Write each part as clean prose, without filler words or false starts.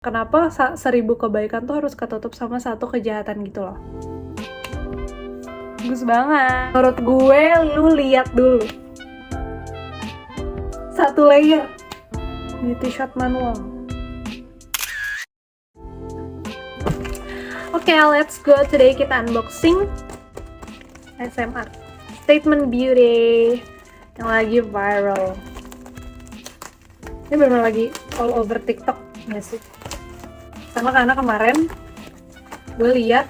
Kenapa 1000 kebaikan tuh harus ketutup sama 1 kejahatan gitu loh. Bagus banget. Menurut gue, lu lihat dulu. 1 layer beauty shot manual. Oke, let's go. Today kita unboxing SMR Statement Beauty yang lagi viral. Ini benar lagi all over TikTok nggak sih? Sama karena kemarin gue lihat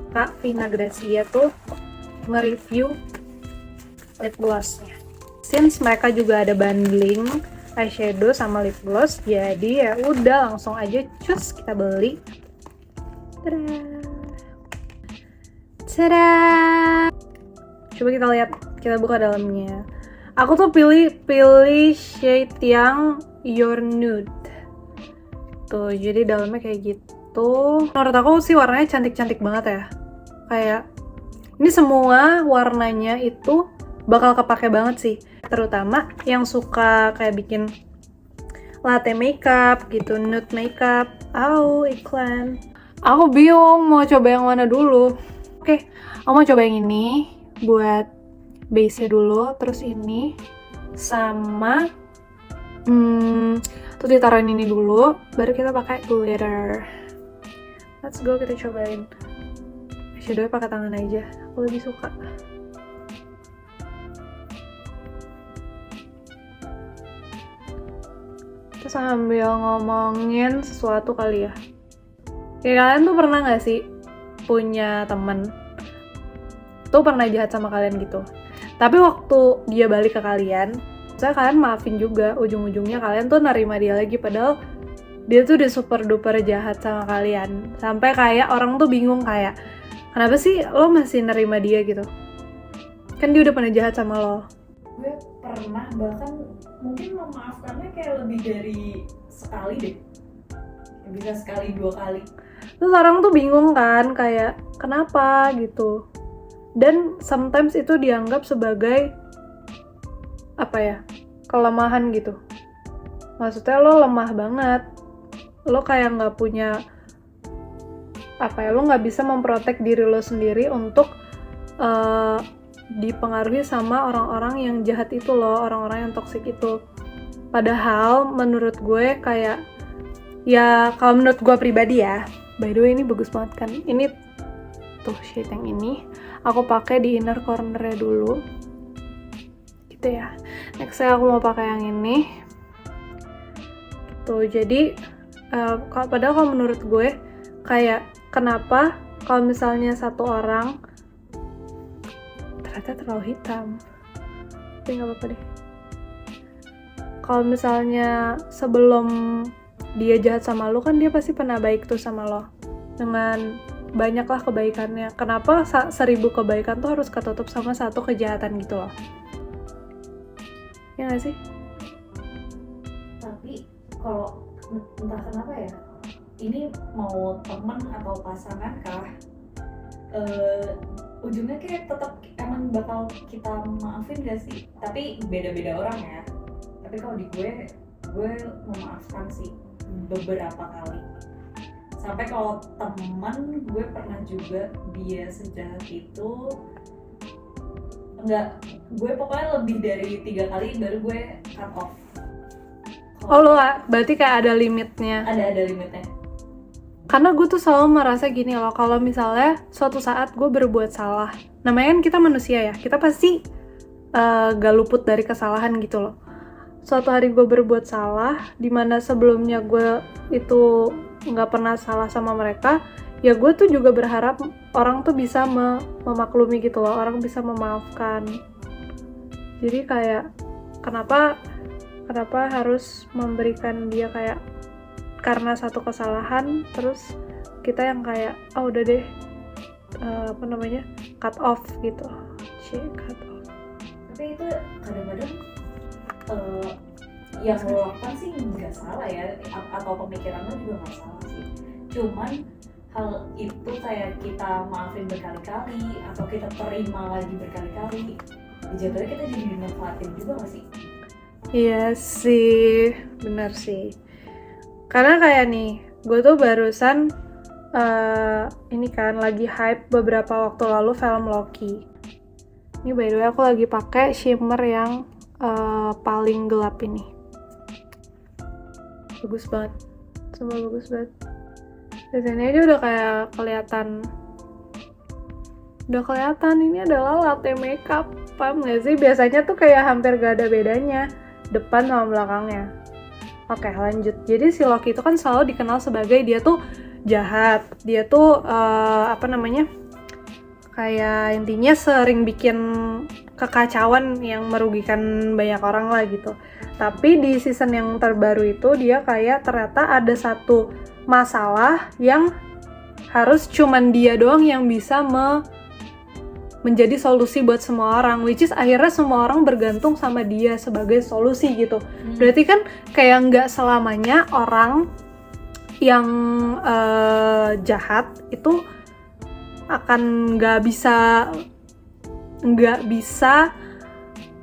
Kak Vina Gracia tuh nge-review lip glossnya. Since mereka juga ada bundling eyeshadow sama lip gloss, jadi ya udah langsung aja cus kita beli. Tada! Tada! Coba kita lihat, kita buka dalamnya. Aku tuh pilih shade yang Your Nude. Tuh, jadi dalamnya kayak gitu. Menurut aku sih warnanya cantik-cantik banget ya. Kayak ini semua warnanya itu bakal kepake banget sih. Terutama yang suka kayak bikin latte makeup gitu, nude makeup. Iklan. Aku bingung mau coba yang mana dulu. Oke, aku mau coba yang ini buat base-nya dulu. Terus ini sama terus ditaruhin ini dulu, baru kita pakai glitter. Let's go, kita cobain. Shadow-nya pakai tangan aja, aku lebih suka. Terus sambil ngomongin sesuatu kali ya. Kayak kalian tuh pernah gak sih punya temen tuh pernah jahat sama kalian gitu, tapi waktu dia balik ke kalian, saya kalian maafin juga, ujung-ujungnya kalian tuh nerima dia lagi, padahal dia tuh udah super duper jahat sama kalian, sampai kayak orang tuh bingung kayak kenapa sih lo masih nerima dia gitu, kan dia udah pernah jahat sama lo. Gue pernah, bahkan mungkin memaafkannya kayak lebih dari sekali deh, bisa sekali 2 kali. Terus orang tuh bingung kan kayak kenapa gitu, dan sometimes itu dianggap sebagai apa ya, kelemahan gitu. Maksudnya lo lemah banget, lo kayak nggak punya apa ya, lo nggak bisa memprotek diri lo sendiri untuk dipengaruhi sama orang-orang yang jahat itu loh, orang-orang yang toksik itu. Padahal menurut gue kayak ya, kalau menurut gue pribadi ya, by the way ini bagus banget kan, ini tuh shade yang ini aku pakai di inner corner-nya dulu gitu ya. Next aku mau pakai yang ini gitu. Jadi padahal kalau menurut gue kayak kenapa kalau misalnya satu orang ternyata terlalu hitam, tapi nggak apa-apa deh. Kalau misalnya sebelum dia jahat sama lo kan dia pasti pernah baik tuh sama lo dengan banyaklah kebaikannya. Kenapa 1000 kebaikan tuh harus ketutup sama 1 kejahatan gitu loh? Ya nggak sih? Tapi kalau entah kenapa ya, ini mau temen atau pasangan kah, ujungnya kayak tetap emang bakal kita maafin gak sih? Tapi beda-beda orang ya. Tapi kalau di gue memaafkan sih beberapa kali. Sampai kalau teman gue pernah juga dia sejahat itu, enggak, gue pokoknya lebih dari 3 kali baru gue cut off. Oh lo berarti kayak ada limitnya. Ada limitnya. Karena gue tuh selalu merasa gini loh, kalau misalnya suatu saat gue berbuat salah, namanya kan kita manusia ya, kita pasti gak luput dari kesalahan gitu loh. Suatu hari gue berbuat salah, dimana sebelumnya gue itu gak pernah salah sama mereka, ya gue tuh juga berharap orang tuh bisa memaklumi gitu loh, orang bisa memaafkan. Jadi kayak kenapa harus memberikan dia kayak karena satu kesalahan terus kita yang kayak udah deh cut off gitu. Cut off. Tapi itu kadang-kadang yang lo lakukan sih nggak salah ya, atau pemikiran lo juga nggak salah sih. Cuman hal itu kayak kita maafin berkali-kali atau kita terima lagi berkali-kali, jatuhnya kita jadi dimanfaatin juga nggak sih? Iya sih, benar sih. Karena kayak nih, gue tuh barusan ini kan lagi hype beberapa waktu lalu film Loki. Ini by the way aku lagi pakai shimmer yang paling gelap ini. Bagus banget, semua bagus banget. Di sini aja udah kayak kelihatan ini adalah latte makeup. Paham gak sih? Biasanya tuh kayak hampir gak ada bedanya depan sama belakangnya. Oke, lanjut. Jadi si Loki itu kan selalu dikenal sebagai dia tuh jahat. Dia tuh kayak intinya sering bikin kekacauan yang merugikan banyak orang lah gitu. Tapi di season yang terbaru itu dia kayak ternyata ada satu masalah yang harus cuman dia doang yang bisa menjadi solusi buat semua orang, which is akhirnya semua orang bergantung sama dia sebagai solusi gitu. Berarti kan kayak nggak selamanya orang yang jahat itu akan nggak bisa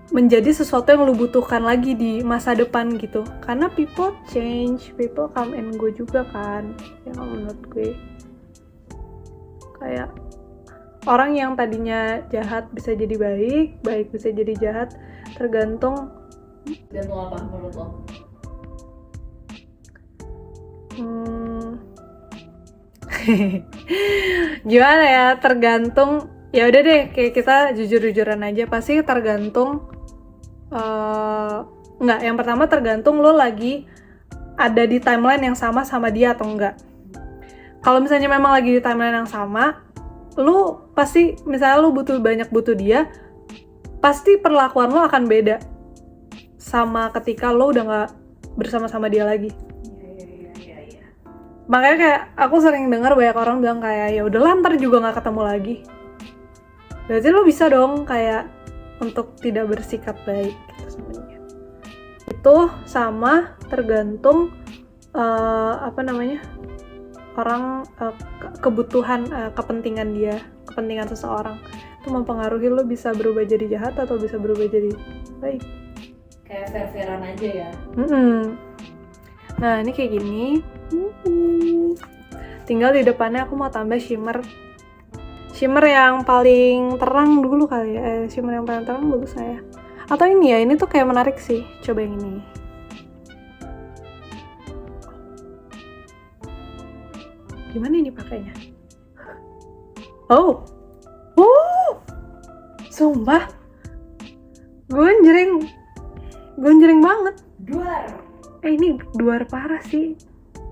menjadi sesuatu yang lu butuhkan lagi di masa depan gitu. Karena people change, people come and go juga kan. Yang menurut gue kayak orang yang tadinya jahat bisa jadi baik, baik bisa jadi jahat, tergantung apa menurut lo? Gimana ya, tergantung. Ya udah deh, kayak kita jujur-jujuran aja, pasti tergantung. Yang pertama tergantung lo lagi ada di timeline yang sama dia atau enggak. Kalau misalnya memang lagi di timeline yang sama, lu pasti misalnya lu butuh dia, pasti perlakuan lo akan beda sama ketika lo udah nggak bersama-sama dia lagi. Iya. Makanya kayak aku sering dengar banyak orang bilang kayak ya udahlah ntar juga nggak ketemu lagi. Berarti lo bisa dong kayak untuk tidak bersikap baik gitu sebenarnya. Itu sama tergantung orang kebutuhan, kepentingan seseorang itu mempengaruhi lo bisa berubah jadi jahat atau bisa berubah jadi baik. Kayak fair-fairan aja ya. Nah ini kayak gini. Tinggal di depannya aku mau tambah shimmer yang paling terang dulu kali ya. Shimmer yang paling terang bagus saya. Atau ini ya, ini tuh kayak menarik sih. Coba yang ini. Gimana ini pakainya? Oh, sumpah, gue njering banget. Duar. Ini duar parah sih.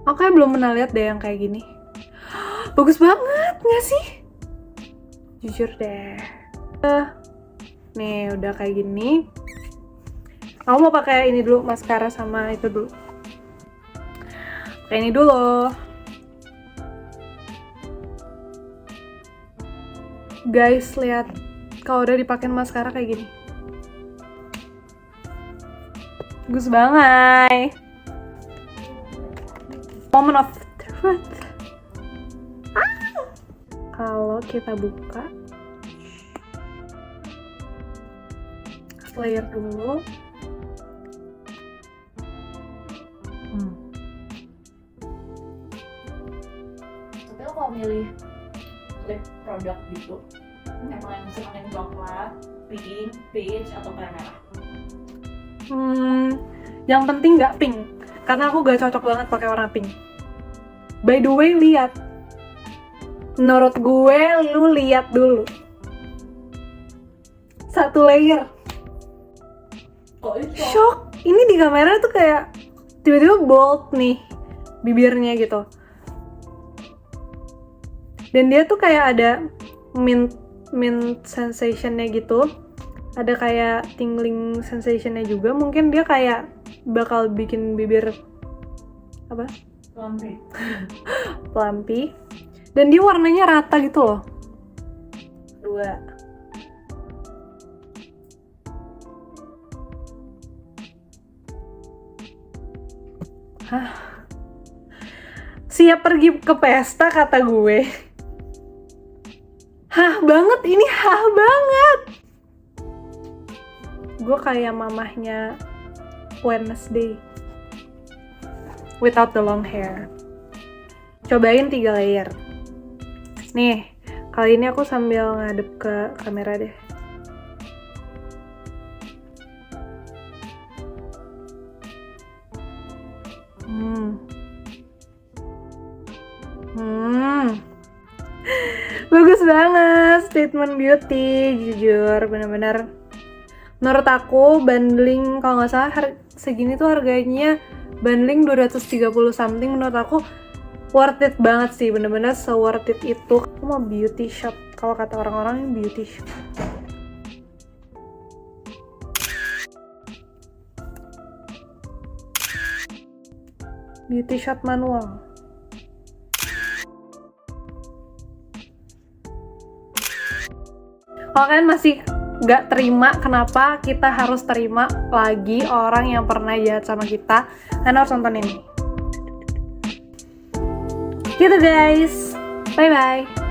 Aku kayak belum pernah lihat deh yang kayak gini. Bagus banget, nggak sih? Jujur deh. Nih udah kayak gini. Aku mau pakai ini dulu, maskara sama itu dulu. Pakai ini dulu. Guys, lihat kalau udah dipakein maskara kayak gini. Bagus banget. Moment of truth. Kalau kita buka layer dulu. Tapi lo kalau milih lip produk gitu, emang yang seneng yang coklat, pink, peach, atau kayak merah? Yang penting nggak pink, karena aku gak cocok banget pakai warna pink. By the way, lihat. Menurut gue, lu lihat dulu. Satu layer. Kok itu? Shock. Ini di kamera tuh kayak tiba-tiba bold nih bibirnya gitu. Dan dia tuh kayak ada mint sensation-nya gitu. Ada kayak tingling sensation-nya juga. Mungkin dia kayak bakal bikin bibir apa? Plumpy. Dan dia warnanya rata gitu loh. Dua. Siap pergi ke pesta kata gue. Banget, ini banget. Gue kayak mamahnya Wednesday without the long hair. Cobain 3 layer. Nih, kali ini aku sambil ngadep ke kamera deh. Bagus banget, statement beauty, jujur, bener-bener. Menurut aku, bundling, kalau nggak salah segini tuh harganya bundling 230 something, menurut aku worth it banget sih, bener-bener se-worth it itu. Aku mau beauty shot, kalau kata orang-orang beauty shot. Beauty shot manual. Kalau kalian masih gak terima, kenapa kita harus terima lagi orang yang pernah jahat sama kita, kalian harus nonton ini. Gitu guys, bye bye.